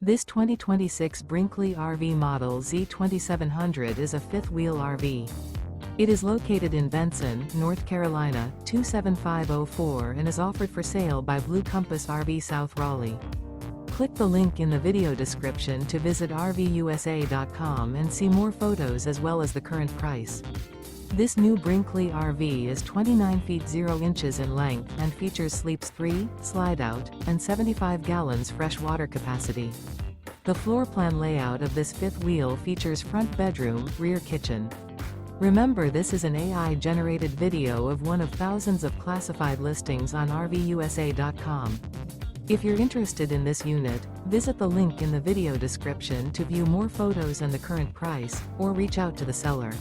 This 2026 Brinkley RV Model Z 2700 is a fifth-wheel RV. It is located in Benson, North Carolina, 27504 and is offered for sale by Blue Compass RV South Raleigh. Click the link in the video description to visit RVUSA.com and see more photos as well as the current price. This new Brinkley RV is 29 feet 0 inches in length and features sleeps 3, slide-out, and 75 gallons fresh water capacity. The floor plan layout of this fifth wheel features front bedroom, rear kitchen. Remember, this is an AI-generated video of one of thousands of classified listings on RVUSA.com. If you're interested in this unit, visit the link in the video description to view more photos and the current price, or reach out to the seller.